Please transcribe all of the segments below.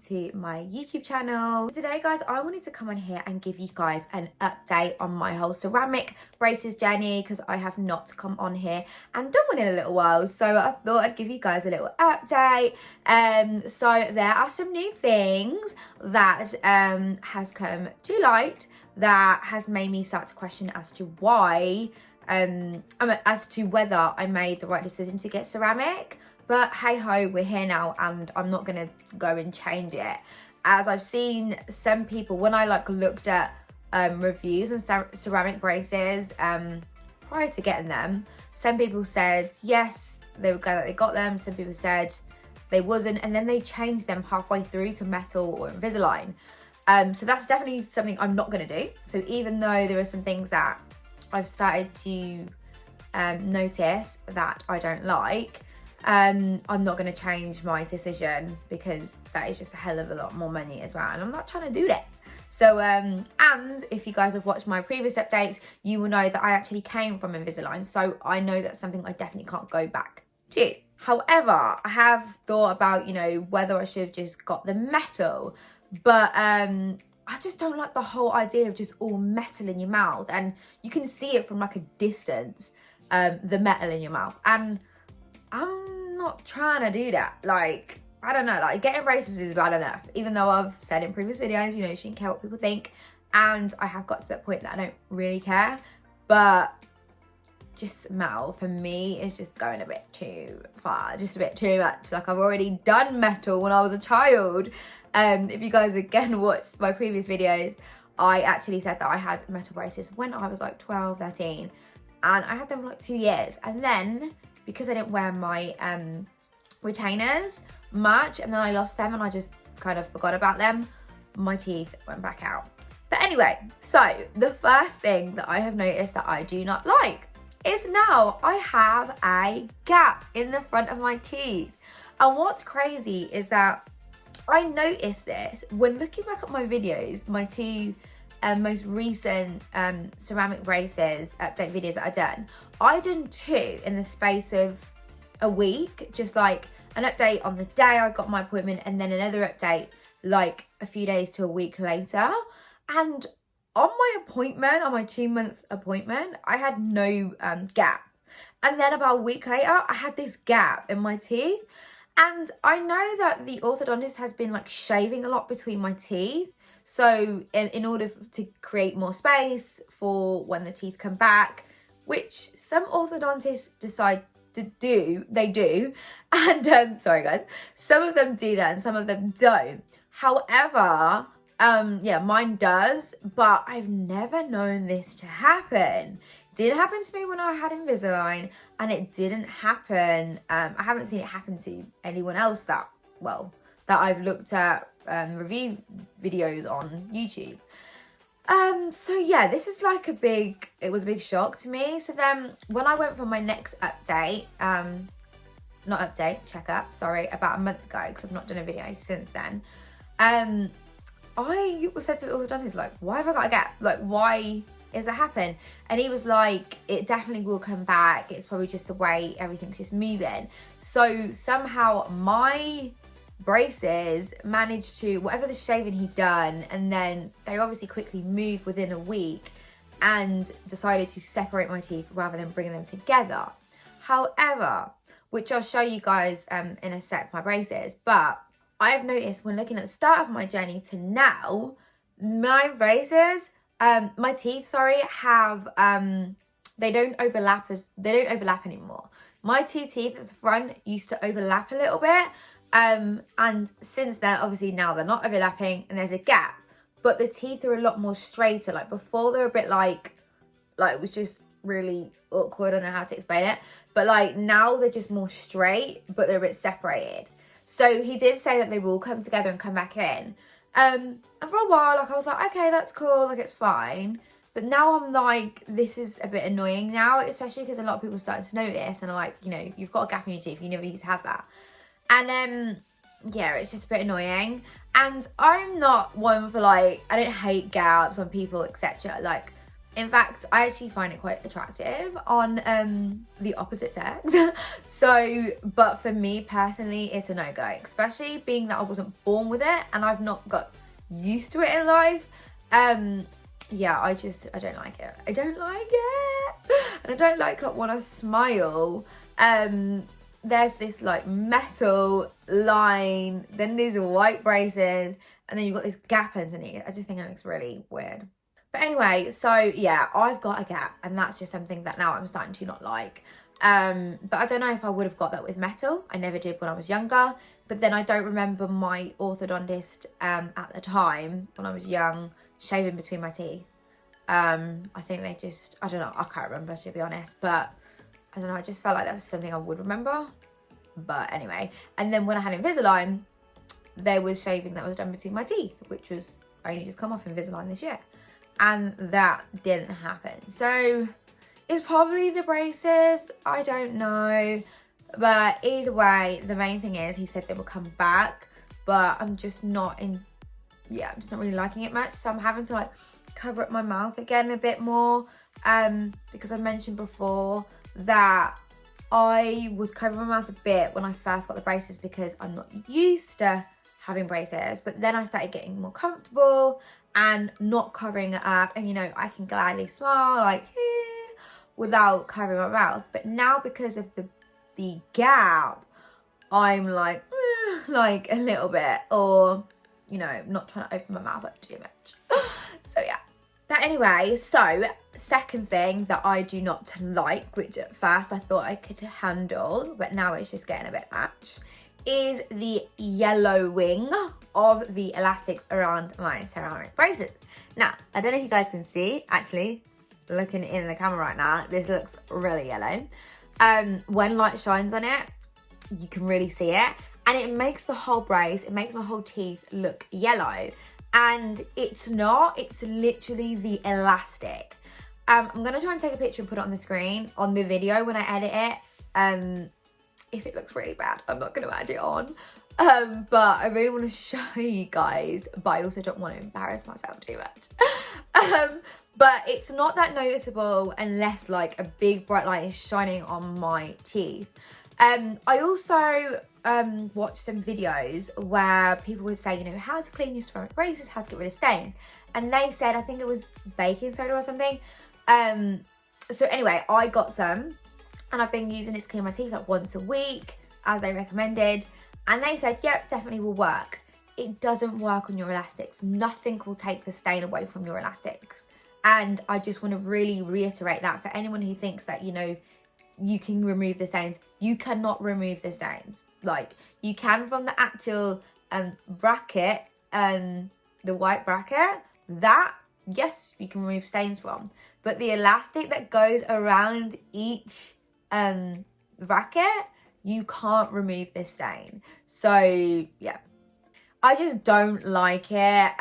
to my YouTube channel. Today guys, I wanted to come on here and give you guys an update on my whole ceramic braces journey because I have not come on here and done one in a little while, so I thought I'd give you guys a little update. So there are some new things that has come to light that has made me start to question as to why as to whether I made the right decision to get ceramic. But hey ho, we're here now and I'm not gonna go and change it. As I've seen some people, when I looked at reviews on ceramic braces prior to getting them, some people said yes, they were glad that they got them. Some people said they wasn't, and then they changed them halfway through to metal or Invisalign. So that's definitely something I'm not gonna do. So even though there are some things that I've started to notice that I don't like, I'm not going to change my decision because that is just a hell of a lot more money as well, and I'm not trying to do that. So and if you guys have watched my previous updates, you will know that I actually came from Invisalign, so I know that's something I definitely can't go back to. However, I have thought about, you know, whether I should have just got the metal, but I just don't like the whole idea of just all metal in your mouth, and you can see it from like a distance, the metal in your mouth, and I'm not trying to do that. Like, I don't know, like getting braces is bad enough, even though I've said in previous videos, you know, you shouldn't care what people think, and I have got to that point that I don't really care, but just metal for me is just going a bit too far, just a bit too much. Like, I've already done metal when I was a child. If you guys again watched my previous videos, I actually said that I had metal braces when I was like 12, 13, and I had them for like 2 years, and then because I didn't wear my retainers much, and then I lost them and I just kind of forgot about them, my teeth went back out. But anyway, so the first thing that I have noticed that I do not like is now I have a gap in the front of my teeth. And what's crazy is that I noticed this when looking back at my videos, my two most recent ceramic braces update videos that I've done. I've done 2 in the space of a week, just like an update on the day I got my appointment and then another update like a few days to a week later. And on my appointment, on my 2-month appointment, I had no gap. And then about a week later, I had this gap in my teeth. And I know that the orthodontist has been like shaving a lot between my teeth. So in order to create more space for when the teeth come back, which some orthodontists decide to do, they do. And sorry guys, some of them do that and some of them don't. However, yeah, mine does, but I've never known this to happen. It didn't happen to me when I had Invisalign, and it didn't happen, I haven't seen it happen to anyone else that I've looked at review videos on YouTube. So yeah, this is like it was a big shock to me. So then when I went for my next update, checkup, sorry, about a month ago, because I've not done a video since then, I said to the orthodontist, like, why have I got a gap? Like, why is it happen? And he was like, it definitely will come back. It's probably just the way everything's just moving. So somehow my braces managed to, whatever the shaving he'd done, and then they obviously quickly moved within a week and decided to separate my teeth rather than bringing them together. However, which I'll show you guys in a sec, my braces, but I have noticed when looking at the start of my journey to now, my braces, my teeth, sorry, have they don't overlap anymore. My 2 teeth at the front used to overlap a little bit. And since then, obviously now they're not overlapping and there's a gap, but the teeth are a lot more straighter. Like before, they're a bit like it was just really awkward. I don't know how to explain it, but like now they're just more straight, but they're a bit separated. So he did say that they will come together and come back in. And for a while, like I was like, okay, that's cool, like it's fine. But now I'm like, this is a bit annoying now, especially because a lot of people are starting to notice and are like, you know, you've got a gap in your teeth, you never used to have that. And yeah, it's just a bit annoying. And I'm not one for like, I don't hate gaps on people, etc. Like, In fact, I actually find it quite attractive on the opposite sex. So, but for me personally, it's a no-go, especially being that I wasn't born with it and I've not got used to it in life. Yeah, I don't like it. I don't like it. And I don't like when I smile, there's this like metal line, then these white braces, and then you've got this gap underneath. I just think it looks really weird. But anyway, so yeah, I've got a gap, and that's just something that now I'm starting to not like. But I don't know if I would have got that with metal. I never did when I was younger. But then I don't remember my orthodontist at the time, when I was young, shaving between my teeth. I think they just, I don't know, I can't remember to be honest. But I don't know, I just felt like that was something I would remember. But anyway, and then when I had Invisalign, there was shaving that was done between my teeth, which was only just come off Invisalign this year. And that didn't happen. So it's probably the braces, I don't know. But either way, the main thing is he said they will come back, but I'm just not really liking it much. So I'm having to like cover up my mouth again a bit more, because I mentioned before that I was covering my mouth a bit when I first got the braces because I'm not used to having braces. But then I started getting more comfortable and not covering it up, and you know, I can gladly smile like without covering my mouth. But now because of the gap, I'm like a little bit, or you know, not trying to open my mouth up too much. So yeah. But anyway, so second thing that I do not like, which at first I thought I could handle, but now it's just getting a bit much, is the yellowing of the elastics around my ceramic braces. Now, I don't know if you guys can see, actually, looking in the camera right now, this looks really yellow. When light shines on it, you can really see it. And it makes the whole brace, it makes my whole teeth look yellow. And it's not, it's literally the elastic. I'm going to try and take a picture and put it on the screen, on the video when I edit it. If it looks really bad, I'm not going to add it on. But I really want to show you guys, but I also don't want to embarrass myself too much. But it's not that noticeable unless like a big bright light is shining on my teeth. I also watched some videos where people would say, you know, how to clean your ceramic braces, how to get rid of stains. And they said, I think it was baking soda or something. So anyway, I got some and I've been using it to clean my teeth like once a week as they recommended. And they said, yep, definitely will work. It doesn't work on your elastics. Nothing will take the stain away from your elastics. And I just want to really reiterate that for anyone who thinks that, you know, you can remove the stains. You cannot remove the stains. Like, you can from the actual bracket, the white bracket, that, yes, you can remove stains from. But the elastic that goes around each bracket, you can't remove the stain. So, yeah. I just don't like it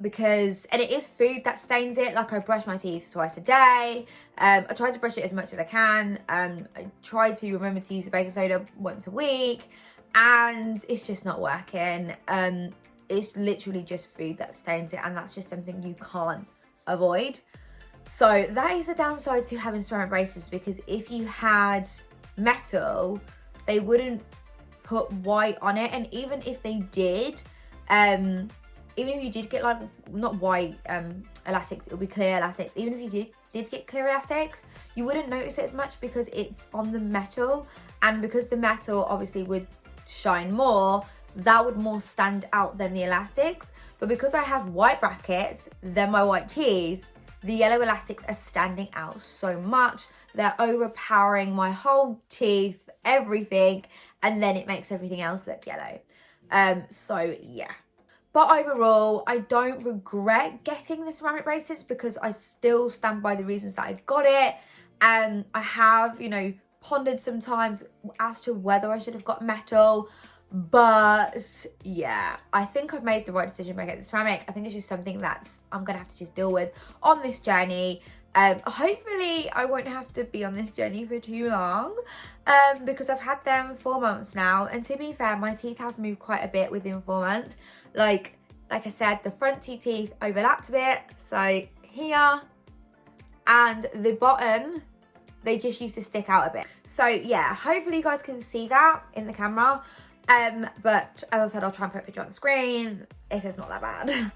because, and it is food that stains it. Like, I brush my teeth twice a day. I try to brush it as much as I can. I try to remember to use the baking soda once a week, and it's just not working. It's literally just food that stains it, and that's just something you can't avoid. So that is a downside to having ceramic braces, because if you had metal, they wouldn't put white on it. And even if they did, even if you did get like, not white elastics, it'll be clear elastics. Even if you did get clear elastics, you wouldn't notice it as much because it's on the metal, and because the metal obviously would shine more, that would more stand out than the elastics. But because I have white brackets, then my white teeth, the yellow elastics are standing out so much. They're overpowering my whole teeth, everything, and then it makes everything else look yellow. So yeah. But overall, I don't regret getting the ceramic braces because I still stand by the reasons that I got it. And I have, you know, pondered sometimes as to whether I should have got metal. But yeah, I think I've made the right decision by getting the ceramic. I think it's just something that I'm going to have to just deal with on this journey. Hopefully I won't have to be on this journey for too long, because I've had them 4 months now, and to be fair, my teeth have moved quite a bit within 4 months. Like I said, the front two teeth overlapped a bit, so here and the bottom, they just used to stick out a bit. So yeah, hopefully you guys can see that in the camera. But as I said, I'll try and put a picture on the screen if it's not that bad.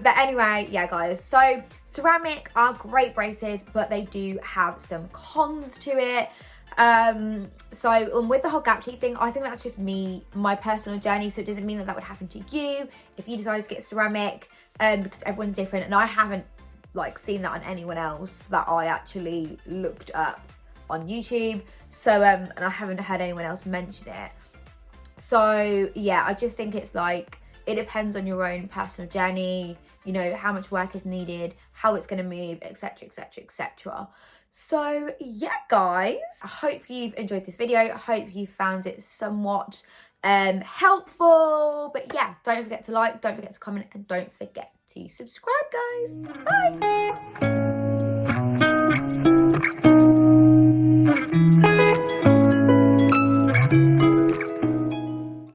But anyway, yeah guys, so ceramic are great braces, but they do have some cons to it. So with the whole gap teeth thing, I think that's just my personal journey, so it doesn't mean that would happen to you if you decided to get ceramic, because everyone's different, and I haven't like seen that on anyone else that I actually looked up on YouTube. So and I haven't heard anyone else mention it. So yeah, I just think it's like, it depends on your own personal journey, you know, how much work is needed, how it's going to move, etc, etc, etc. So yeah guys, I hope you've enjoyed this video. I hope you found it somewhat helpful. But yeah, don't forget to like, don't forget to comment, and don't forget to subscribe guys. Bye.